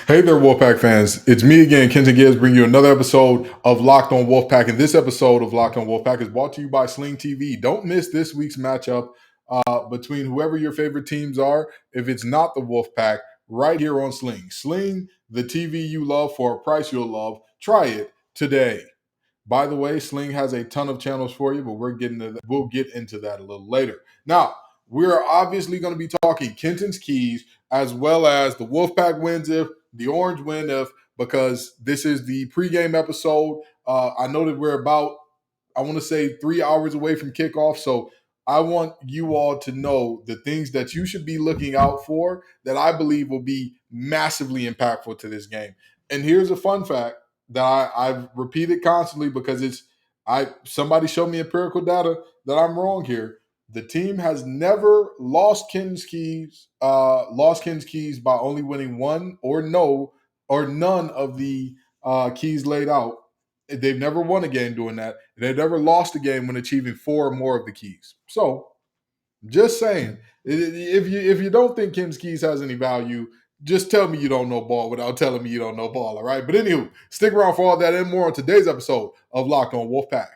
Hey there, Wolfpack fans. It's me again, Kenton bringing you another episode of Locked on Wolfpack. And this episode of Locked on Wolfpack is brought to you by Sling TV. Don't miss this week's matchup between whoever your favorite teams are. If it's not the Wolfpack, right here on Sling. Sling, the TV you love for a price you'll love. Try it today. By the way, Sling has a ton of channels for you, but we'll get into that a little later. Now, we're obviously going to be talking Kenton's keys as well as the Wolfpack wins if, the Orange win if, because this is the pregame episode. I know that we're about, I want to say 3 hours away from kickoff. So I want you all to know the things that you should be looking out for that I believe will be massively impactful to this game. And here's a fun fact that I've repeated constantly because somebody showed me empirical data that I'm wrong here. The team has never lost Ken's keys by only winning one or none of the keys laid out. They've never won a game doing that. They've never lost a game when achieving four or more of the keys. So, just saying, if you don't think Ken's keys has any value, just tell me you don't know ball without telling me you don't know ball. All right. But anywho, stick around for all that and more on today's episode of Locked on Wolfpack.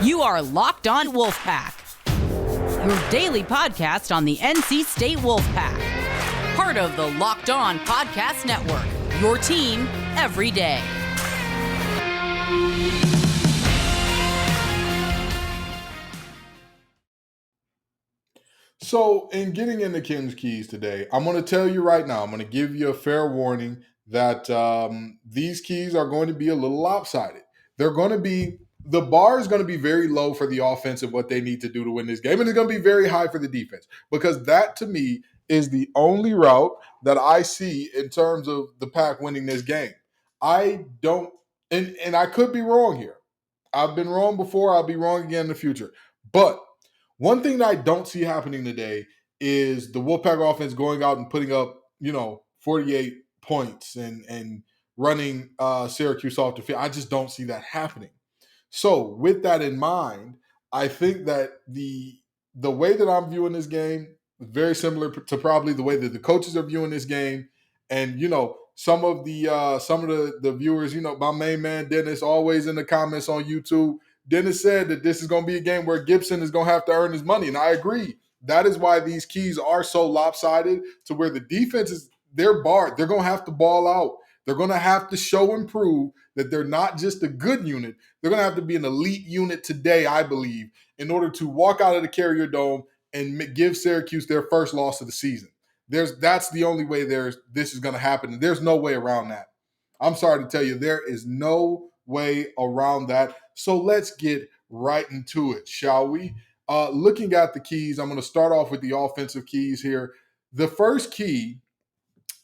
You are Locked on Wolfpack, your daily podcast on the NC State Wolfpack. Part of the Locked On Podcast Network, your team every day. So, in getting into Ken's keys today, I'm going to tell you right now, I'm going to give you a fair warning that these keys are going to be a little lopsided. The bar is going to be very low for the offense of what they need to do to win this game, and it's going to be very high for the defense because that, to me, is the only route that I see in terms of the Pack winning this game. I don't, and I could be wrong here. I've been wrong before. I'll be wrong again in the future. But one thing that I don't see happening today is the Wolfpack offense going out and putting up, 48 points and running Syracuse off the field. I just don't see that happening. So with that in mind, I think that the way that I'm viewing this game is very similar to probably the way that the coaches are viewing this game. And some of the viewers, my main man Dennis, always in the comments on YouTube. Dennis said that this is going to be a game where Gibson is going to have to earn his money, and I agree. That is why these keys are so lopsided to where the defense they're barred. They're going to have to ball out. They're going to have to show and prove that they're not just a good unit. They're going to have to be an elite unit today, I believe, in order to walk out of the Carrier Dome and give Syracuse their first loss of the season. That's the only way this is going to happen, and there's no way around that. I'm sorry to tell you, there is no way around that. So let's get right into it, shall we? Looking at the keys, I'm going to start off with the offensive keys here. The first key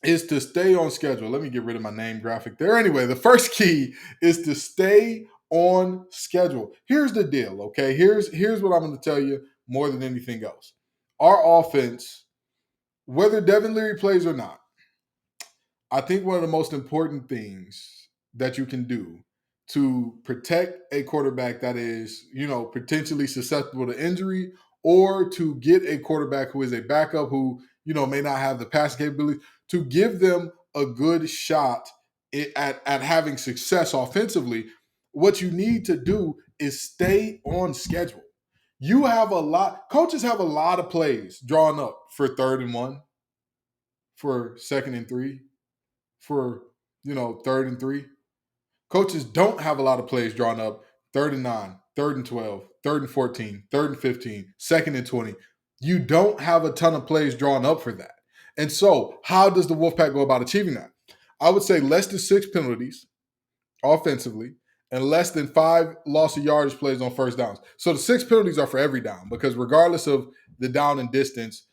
is to stay on schedule. Let me get rid of my name graphic there. Anyway, the first key is to stay on schedule. Here's the deal, okay? Here's what I'm going to tell you more than anything else. Our offense, whether Devin Leary plays or not, I think one of the most important things that you can do to protect a quarterback that is, potentially susceptible to injury, or to get a quarterback who is a backup who, may not have the passing capability, to give them a good shot at having success offensively, what you need to do is stay on schedule. Coaches have a lot of plays drawn up for 3rd and 1, for 2nd and 3, for 3rd and 3. Coaches don't have a lot of plays drawn up 3rd and 9, 3rd and 12, 3rd and 14, 3rd and 15, 2nd and 20. You don't have a ton of plays drawn up for that. And so how does the Wolfpack go about achieving that? I would say less than 6 penalties offensively and less than 5 loss of yardage plays on first downs. So the 6 penalties are for every down because regardless of the down and distance,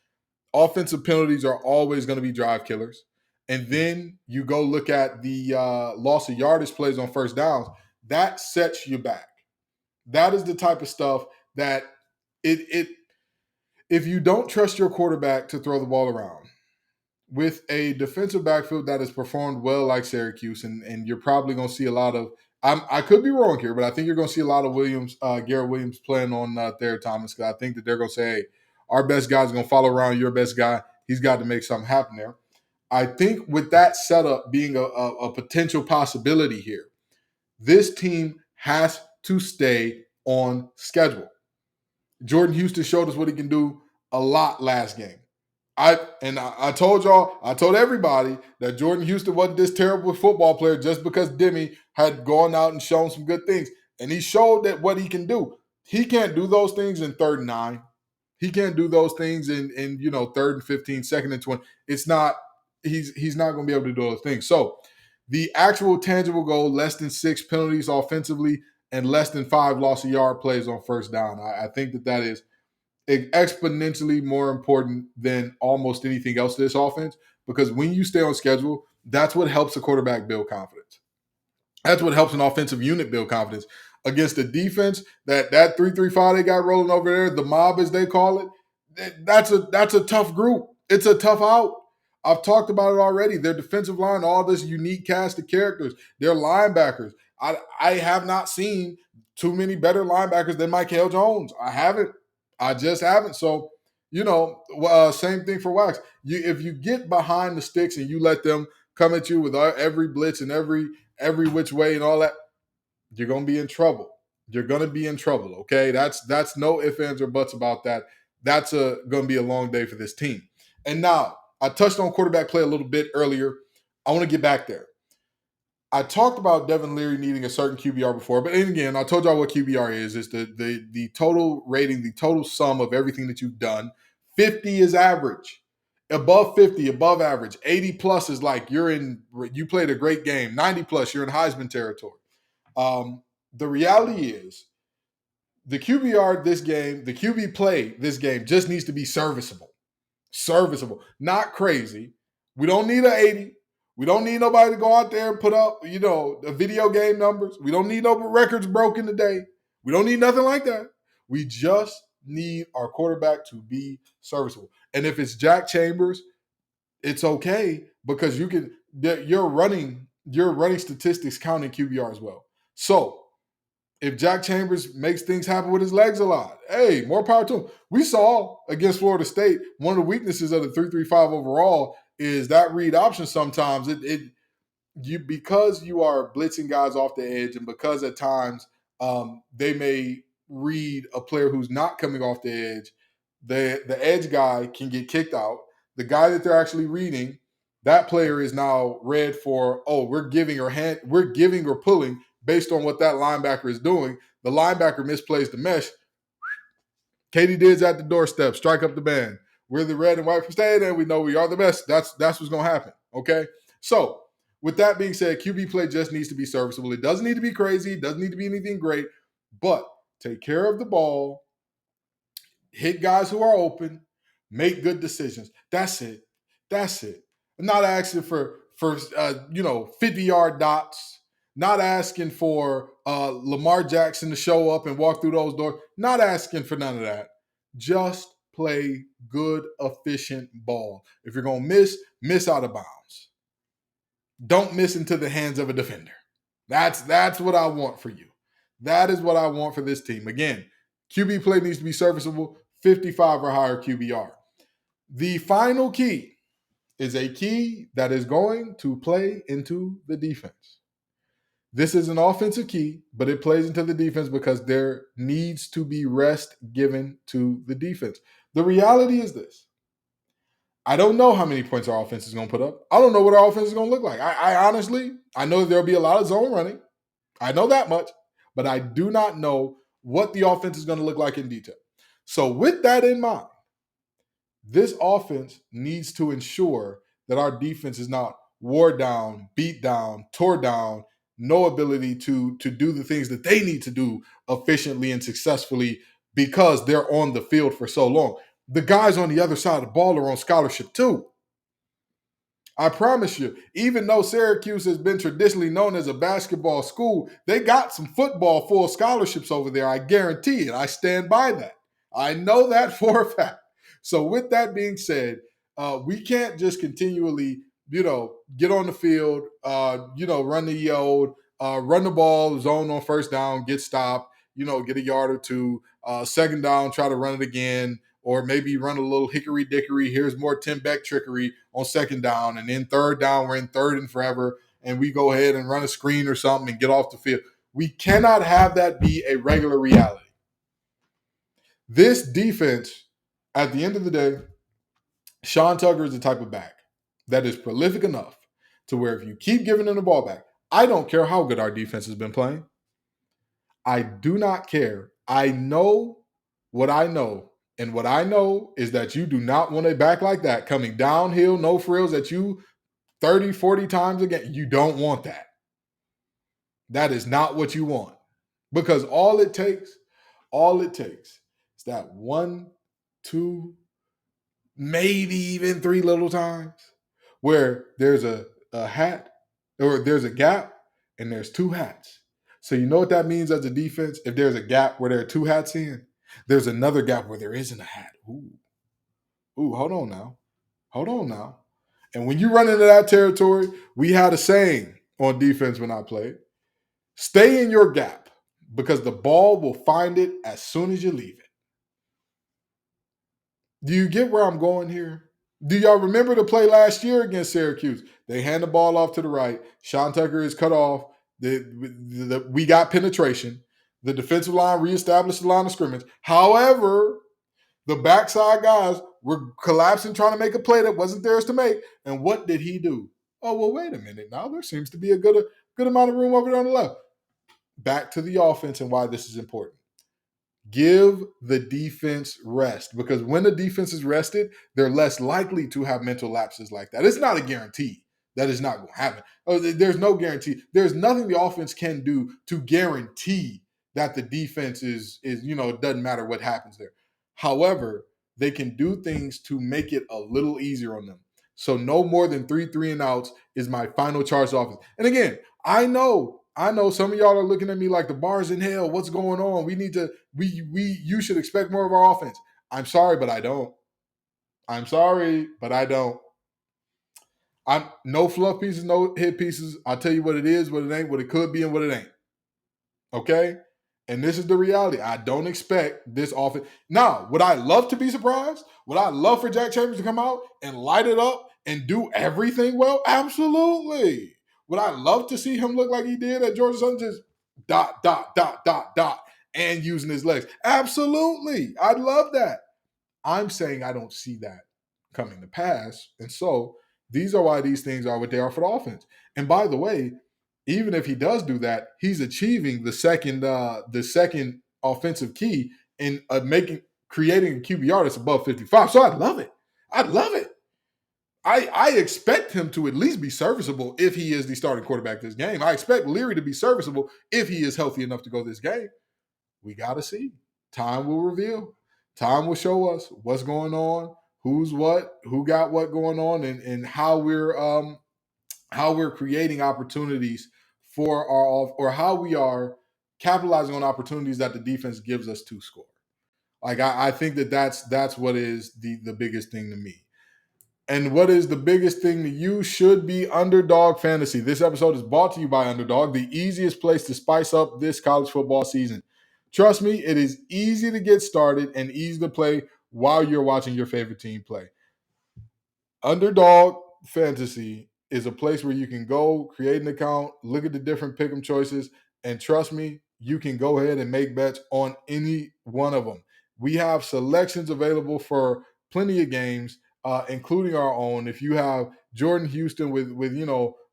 offensive penalties are always going to be drive killers. And then you go look at the loss of yardage plays on first downs. That sets you back. That is the type of stuff that if you don't trust your quarterback to throw the ball around with a defensive backfield that has performed well like Syracuse, and you're probably going to see a lot of I could be wrong here, but I think you're going to see a lot of Garrett Williams playing on Thayer Thomas, because I think that they're going to say, hey, our best guy's going to follow around your best guy. He's got to make something happen there. I think with that setup being a potential possibility here, this team has to stay on schedule. Jordan Houston showed us what he can do a lot last game. I told y'all, I told everybody that Jordan Houston wasn't this terrible football player just because Demi had gone out and shown some good things. And he showed that what he can do. He can't do those things in 3rd and 9. He can't do those things in 3rd and 15, 2nd and 20. It's not, he's not going to be able to do those things. So the actual tangible goal, less than 6 penalties offensively and less than 5 loss of yard plays on 1st down. I think that is exponentially more important than almost anything else to this offense, because when you stay on schedule, that's what helps a quarterback build confidence. That's what helps an offensive unit build confidence against a defense that 3-3-5 they got rolling over there, the mob as they call it. That's a tough group. It's a tough out. I've talked about it already. Their defensive line, all this unique cast of characters. Their linebackers. I have not seen too many better linebackers than Michael Jones. I just haven't. So, same thing for Wax. If you get behind the sticks and you let them come at you with every blitz and every which way and all that, you're going to be in trouble. You're going to be in trouble, okay? That's no ifs, ands, or buts about that. That's going to be a long day for this team. And now, I touched on quarterback play a little bit earlier. I want to get back there. I talked about Devin Leary needing a certain QBR before, but again, I told y'all what QBR is. It's the total rating, the total sum of everything that you've done. 50 is average. Above 50, above average. 80 plus is like you played a great game. 90 plus, you're in Heisman territory. The reality is the QBR this game, the QB play this game just needs to be serviceable. Serviceable, not crazy. We don't need an 80. We don't need nobody to go out there and put up, the video game numbers. We don't need no records broken today. We don't need nothing like that. We just need our quarterback to be serviceable. And if it's Jack Chambers, it's okay, because your running statistics count in QBR as well. So if Jack Chambers makes things happen with his legs a lot, hey, more power to him. We saw against Florida State, one of the weaknesses of the 3-3-5 overall is that read option. Sometimes because you are blitzing guys off the edge, and because at times they may read a player who's not coming off the edge, the edge guy can get kicked out. The guy that they're actually reading, that player is now read for, we're giving or pulling based on what that linebacker is doing. The linebacker misplays the mesh. Katie Didd's at the doorstep. Strike up the band. We're the red and white for state, and we know we are the best. That's what's going to happen, okay? So with that being said, QB play just needs to be serviceable. It doesn't need to be crazy. It doesn't need to be anything great, but take care of the ball, hit guys who are open, make good decisions. That's it. I'm not asking for 50-yard dots. Not asking for Lamar Jackson to show up and walk through those doors. Not asking for none of that. Just play good, efficient ball. If you're going to miss out of bounds. Don't miss into the hands of a defender. That's what I want for you. That is what I want for this team. Again, QB play needs to be serviceable, 55 or higher QBR. The final key is a key that is going to play into the defense. This is an offensive key, but it plays into the defense because there needs to be rest given to the defense. The reality is this. I don't know how many points our offense is going to put up. I don't know what our offense is going to look like. I honestly, I know there'll be a lot of zone running. I know that much, but I do not know what the offense is going to look like in detail. So with that in mind, this offense needs to ensure that our defense is not wore down, beat down, tore down, no ability to do the things that they need to do efficiently and successfully because they're on the field for so long. The guys on the other side of the ball are on scholarship too. I promise you, even though Syracuse has been traditionally known as a basketball school, they got some football full scholarships over there. I guarantee it. I stand by that. I know that for a fact. So with that being said, we can't just continually, get on the field, run the old run the ball, zone on first down, get stopped, get a yard or two. Second down, try to run it again, or maybe run a little hickory dickory. Here's more Tim Beck trickery on second down. And then third down, we're in third and forever, and we go ahead and run a screen or something and get off the field. We cannot have that be a regular reality. This defense, at the end of the day, Sean Tucker is the type of back that is prolific enough to where if you keep giving him the ball back, I don't care how good our defense has been playing. I do not care. I know what I know. And what I know is that you do not want a back like that coming downhill, no frills at you 30, 40 times again. You don't want that. That is not what you want. Because all it takes is that 1, 2, maybe even 3 little times where there's a hat or there's a gap and there's 2 hats. So you know what that means as a defense? If there's a gap where there are 2 hats in, there's another gap where there isn't a hat. Ooh, hold on now. And when you run into that territory, we had a saying on defense when I played. Stay in your gap because the ball will find it as soon as you leave it. Do you get where I'm going here? Do y'all remember the play last year against Syracuse? They hand the ball off to the right. Sean Tucker is cut off. We got penetration. The defensive line reestablished the line of scrimmage. However, the backside guys were collapsing, trying to make a play that wasn't theirs to make. And what did he do? Oh, well, wait a minute. Now there seems to be a good amount of room over there on the left. Back to the offense and why this is important. Give the defense rest, because when the defense is rested, they're less likely to have mental lapses like that. It's not a guarantee. That is not going to happen. There's no guarantee. There's nothing the offense can do to guarantee that the defense is it doesn't matter what happens there. However, they can do things to make it a little easier on them. So no more than 3 and outs is my final charge to offense. And again, I know some of y'all are looking at me like the bar's in hell. What's going on? You should expect more of our offense. I'm sorry, but I don't. I'm no fluff pieces, no hit pieces. I'll tell you what it is, what it ain't, what it could be, and what it ain't. Okay? And this is the reality. I don't expect this offense. Now, would I love to be surprised? Would I love for Jack Chambers to come out and light it up and do everything well? Absolutely. Would I love to see him look like he did at Georgia Southern, just dot, dot, dot, dot, dot, and using his legs? Absolutely. I'd love that. I'm saying I don't see that coming to pass. And so these are why these things are what they are for the offense. And by the way, even if he does do that, he's achieving the second offensive key in creating a QBR that's above 55. So I'd love it. I expect him to at least be serviceable if he is the starting quarterback this game. I expect Leary to be serviceable if he is healthy enough to go this game. We got to see. Time will reveal. Time will show us what's going on, who's what, who got what going on, and how we're creating opportunities for or how we are capitalizing on opportunities that the defense gives us to score. Like I think that's what is the biggest thing to me. And what is the biggest thing that you should be Underdog Fantasy? This episode is brought to you by Underdog, the easiest place to spice up this college football season. Trust me, it is easy to get started and easy to play while you're watching your favorite team play. Underdog Fantasy is a place where you can go, create an account, look at the different pick'em choices, and trust me, you can go ahead and make bets on any one of them. We have selections available for plenty of games, including our own. If you have Jordan Houston with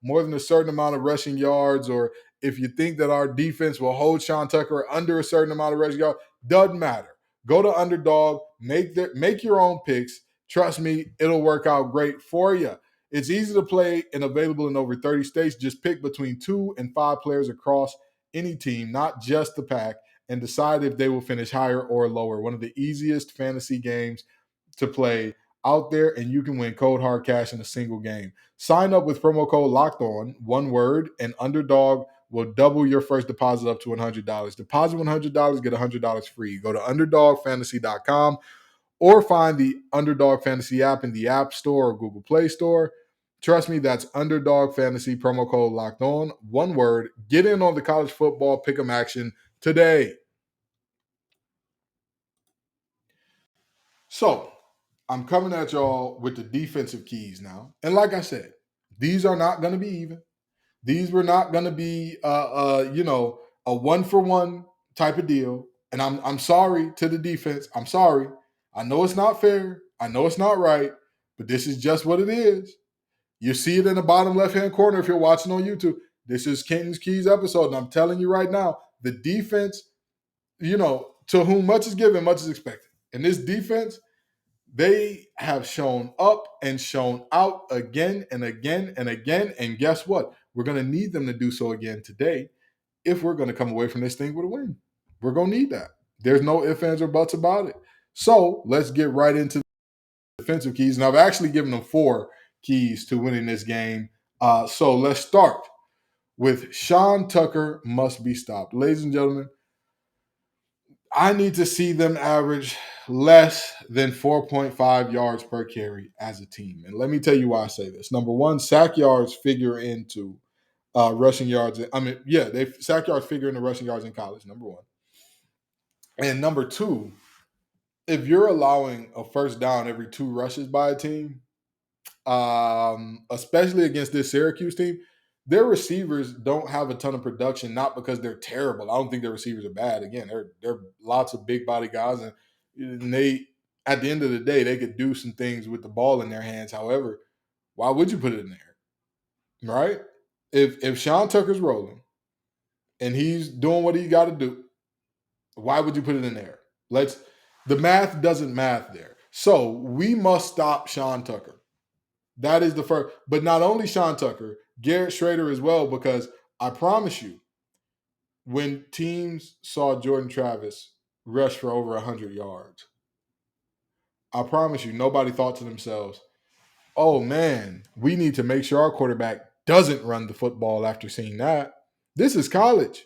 more than a certain amount of rushing yards, or if you think that our defense will hold Sean Tucker under a certain amount of rushing yards, doesn't matter. Go to Underdog, make your own picks. Trust me, it'll work out great for you. It's easy to play and available in over 30 states. Just pick between 2 and 5 players across any team, not just the pack, and decide if they will finish higher or lower. One of the easiest fantasy games to play out there, and you can win cold hard cash in a single game. Sign up with promo code LOCKEDON, one word, and Underdog will double your first deposit up to $100. Deposit $100, get $100 free. Go to UnderdogFantasy.com or find the Underdog Fantasy app in the App Store or Google Play Store. Trust me, that's Underdog Fantasy, promo code Locked On. One word. Get in on the college football pick'em action today. So I'm coming at y'all with the defensive keys now. And like I said, these are not going to be even. These were not going to be, a one for one type of deal. And I'm sorry to the defense. I'm sorry. I know it's not fair. I know it's not right, but this is just what it is. You see it in the bottom left-hand corner if you're watching on YouTube. This is Kenton's Keys episode, and I'm telling you right now, the defense, to whom much is given, much is expected. And this defense, they have shown up and shown out again and again and again. And guess what? We're going to need them to do so again today if we're going to come away from this thing with a win. We're going to need that. There's no ifs, ands, or buts about it. So let's get right into the defensive keys. And I've actually given them 4 keys to winning this game. So let's start with Sean Tucker must be stopped. Ladies and gentlemen, I need to see them average less than 4.5 yards per carry as a team. And let me tell you why I say this. Number one, sack yards figure into rushing yards. Sack yards figure into rushing yards in college, number one. And number two, if you're allowing a first down every 2 rushes by a team, especially against this Syracuse team, their receivers don't have a ton of production, not because they're terrible. I don't think their receivers are bad. Again, they're lots of big body guys, and they, at the end of the day, they could do some things with the ball in their hands. However, why would you put it in there, right? If Sean Tucker's rolling and he's doing what he got to do, why would you put it in there? The math doesn't math there. So we must stop Sean Tucker. That is the first. But not only Sean Tucker, Garrett Schrader as well, because I promise you, when teams saw Jordan Travis rush for over 100 yards, I promise you, nobody thought to themselves, oh man, we need to make sure our quarterback doesn't run the football after seeing that. This is college.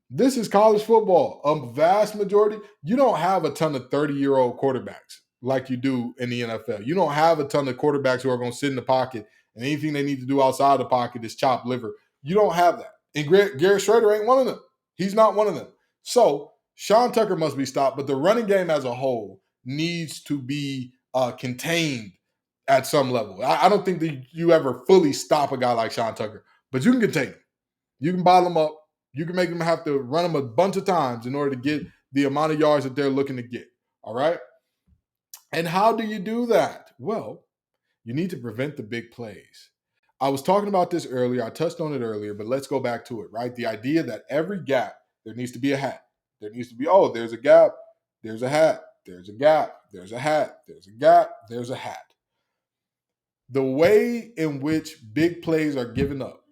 This is college football. A vast majority, you don't have a ton of 30-year-old quarterbacks like you do in the NFL. You don't have a ton of quarterbacks who are going to sit in the pocket and anything they need to do outside the pocket is chop liver. You don't have that. And Garrett Schrader ain't one of them. He's not one of them. So Sean Tucker must be stopped, but the running game as a whole needs to be contained at some level. I don't think that you ever fully stop a guy like Sean Tucker, but you can contain him. You can bottle him up. You can make them have to run them a bunch of times in order to get the amount of yards that they're looking to get. All right? And how do you do that? Well, you need to prevent the big plays. I was talking about this earlier. I touched on it earlier, but let's go back to it, right? The idea that every gap, there needs to be a hat. There needs to be, there's a gap, there's a hat, there's a gap, there's a hat, there's a gap, there's a hat. The way in which big plays are given up,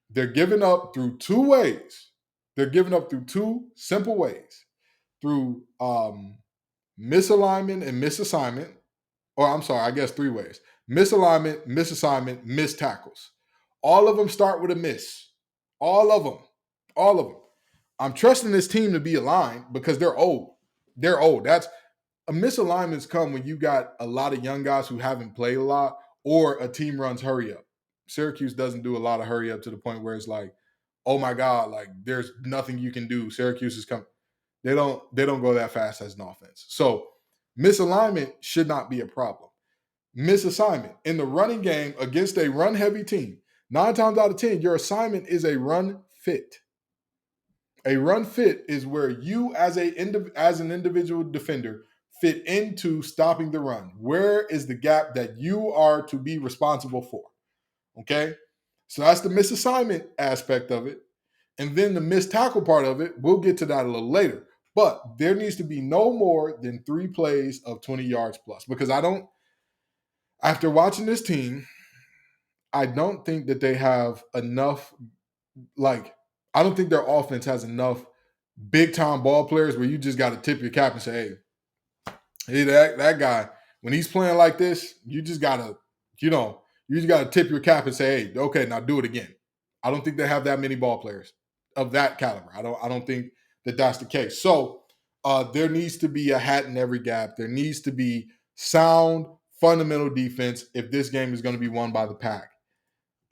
they're given up through 2 ways. They're given up through 2 simple ways. Through misalignment and misassignment, or I'm sorry, I guess 3 ways. Misalignment, misassignment, missed tackles. All of them start with a miss. All of them. All of them. I'm trusting this team to be aligned because they're old. They're old. That's misalignments come when you got a lot of young guys who haven't played a lot or a team runs hurry up. Syracuse doesn't do a lot of hurry up to the point where it's like, oh my God, like there's nothing you can do. Syracuse is coming. They don't go that fast as an offense. So misalignment should not be a problem. Misassignment in the running game against a run-heavy team, 9 times out of 10, your assignment is a run fit. A run fit is where you as an individual defender fit into stopping the run. Where is the gap that you are to be responsible for? Okay? So that's the misassignment aspect of it. And then the missed tackle part of it, we'll get to that a little later. But there needs to be no more than 3 plays of 20 yards plus. Because after watching this team, I don't think that they have enough, I don't think their offense has enough big-time ball players where you just got to tip your cap and say, hey, that guy, when he's playing like this, you just got to tip your cap and say, hey, okay, now do it again. I don't think they have that many ball players of that caliber. I don't think that that's the case. So there needs to be a hat in every gap. There needs to be sound, fundamental defense if this game is going to be won by the pack.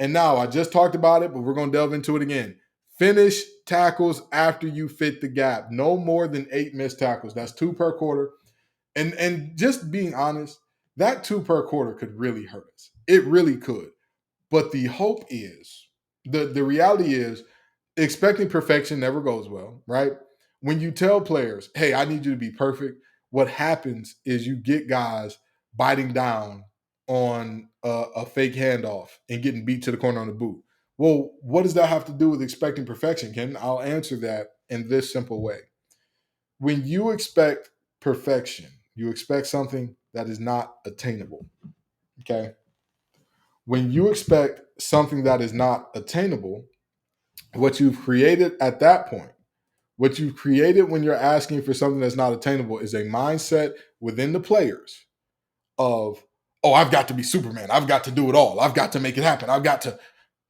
And now I just talked about it, but we're going to delve into it again. Finish tackles after you fit the gap. No more than 8 missed tackles. That's 2 per quarter. And just being honest, that 2 per quarter could really hurt us. It really could. But the hope is, the reality is, expecting perfection never goes well, right? When you tell players, hey, I need you to be perfect, what happens is you get guys biting down on a fake handoff and getting beat to the corner on the boot. Well, what does that have to do with expecting perfection, Ken? I'll answer that in this simple way. When you expect perfection, you expect something that is not attainable. Okay. When you expect something that is not attainable, what you've created at that point, what you've created when you're asking for something that's not attainable is a mindset within the players of, oh, I've got to be Superman. I've got to do it all. I've got to make it happen. I've got to,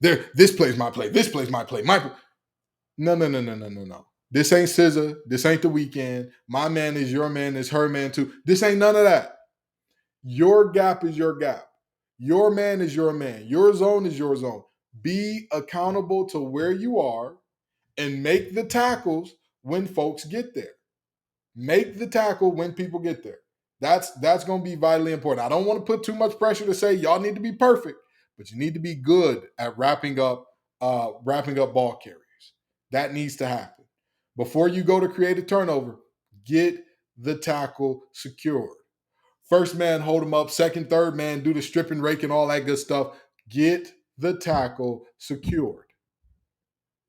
this plays my play. This plays my play. No, no, no, no, no, no, no. This ain't SZA. This ain't the weekend. My man is your man, is her man too. This ain't none of that. Your gap is your gap. Your man is your man. Your zone is your zone. Be accountable to where you are and make the tackles when folks get there. Make the tackle when people get there. That's going to be vitally important. I don't want to put too much pressure to say y'all need to be perfect, but you need to be good at wrapping up ball carriers. That needs to happen. Before you go to create a turnover, get the tackle secured. First man, hold him up. Second, third man, do the strip and rake and all that good stuff. Get the tackle secured.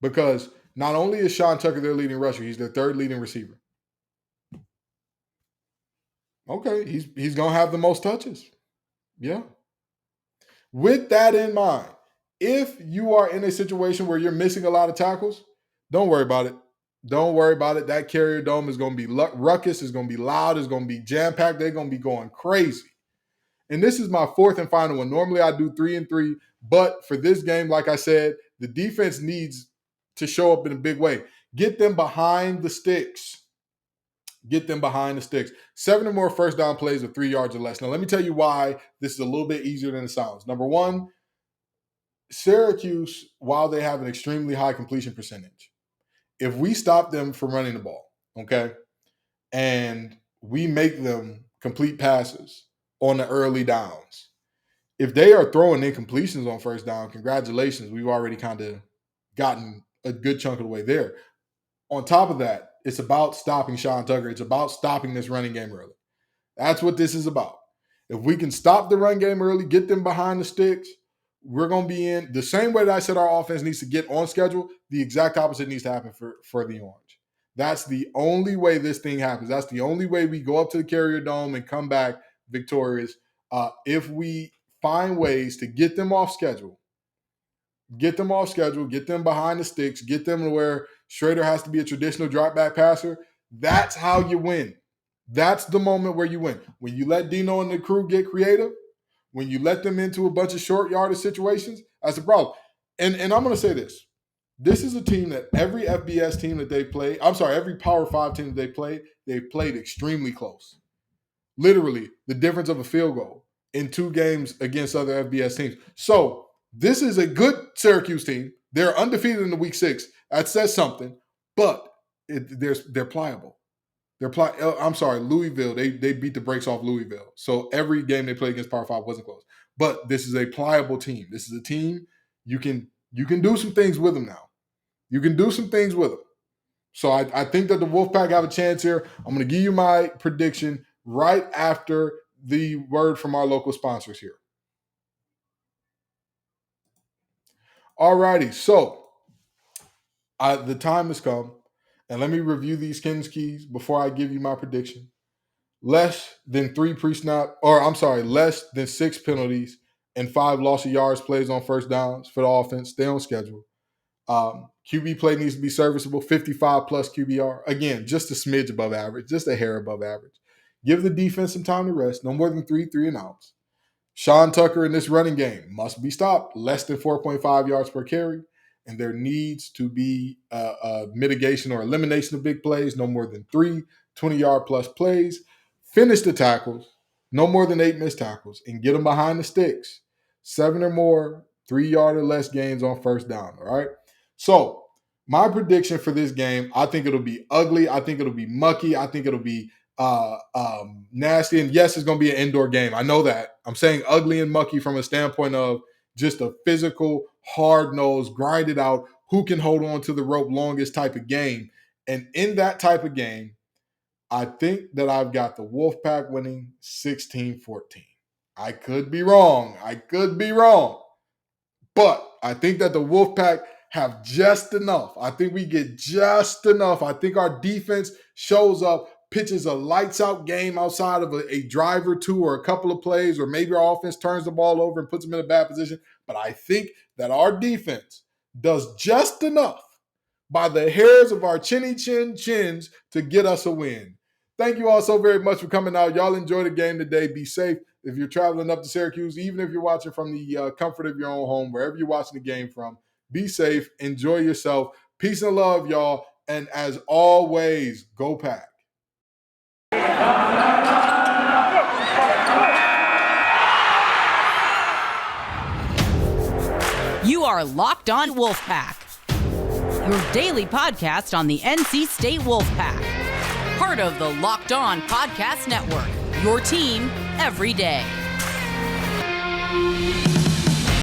Because not only is Sean Tucker their leading rusher, he's their third leading receiver. Okay, he's going to have the most touches. Yeah. With that in mind, if you are in a situation where you're missing a lot of tackles, don't worry about it. Don't worry about it. That carrier dome is going to be ruckus. It's going to be loud. It's going to be jam-packed. They're going to be going crazy. And this is my fourth and final one. Normally I do 3 and 3, but for this game, like I said, the defense needs to show up in a big way. Get them behind the sticks. Get them behind the sticks. 7 or more first down plays of 3 yards or less. Now, let me tell you why this is a little bit easier than it sounds. Number one, Syracuse, while they have an extremely high completion percentage, if we stop them from running the ball, okay, and we make them complete passes on the early downs, if they are throwing incompletions on first down, congratulations, we've already kind of gotten a good chunk of the way there. On top of that, it's about stopping Sean Tucker. It's about stopping this running game early. That's what this is about. If we can stop the run game early, get them behind the sticks, we're going to be in the same way that I said our offense needs to get on schedule. The exact opposite needs to happen for the Orange. That's the only way this thing happens. That's the only way we go up to the Carrier Dome and come back victorious. If we find ways to get them off schedule, get them behind the sticks, get them to where Schrader has to be a traditional drop back passer. That's how you win. That's the moment where you win. When you let Dino and the crew get creative, when you let them into a bunch of short yardage situations, that's the problem. And I'm going to say this. This is a team that every FBS team that they play, every Power 5 team that they've played extremely close. Literally, the difference of a field goal in 2 games against other FBS teams. So this is a good Syracuse team. They're undefeated in the week 6. That says something, but they're pliable. Louisville, they beat the brakes off Louisville. So every game they played against Power 5 wasn't close. But this is a pliable team. This is a team you can do some things with them now. You can do some things with them. So I think that the Wolfpack have a chance here. I'm going to give you my prediction right after the word from our local sponsors here. All righty, so the time has come, and let me review these Ken's keys before I give you my prediction. Less than 6 penalties and 5 loss of yards plays on first downs for the offense. Stay on schedule. QB play needs to be serviceable, 55 plus QBR. Again, just a smidge above average, just a hair above average. Give the defense some time to rest, no more than 3 and outs. Sean Tucker in this running game must be stopped, less than 4.5 yards per carry. And there needs to be a mitigation or elimination of big plays, no more than 3 20-yard plus plays. Finish the tackles, no more than 8 missed tackles, and get them behind the sticks. 7 or more 3-yard or less gains on first down, all right? So my prediction for this game, I think it'll be ugly. I think it'll be mucky. I think it'll be nasty. And yes, it's going to be an indoor game. I know that. I'm saying ugly and mucky from a standpoint of just a physical, hard-nosed, grinded out, who can hold on to the rope longest type of game. And in that type of game, I think that I've got the Wolfpack winning 16-14. I could be wrong. But I think that the Wolfpack have just enough. I think we get just enough. I think our defense shows up, pitches a lights-out game outside of a drive or two or a couple of plays, or maybe our offense turns the ball over and puts them in a bad position. But I think that our defense does just enough by the hairs of our chins to get us a win. Thank you all so very much for coming out. Y'all enjoy the game today. Be safe. If you're traveling up to Syracuse, even if you're watching from the comfort of your own home, wherever you're watching the game from, be safe. Enjoy yourself. Peace and love, y'all. And as always, go Pack. You are Locked On Wolfpack, your daily podcast on the NC State Wolfpack. Part of the Locked On Podcast Network, your team every day.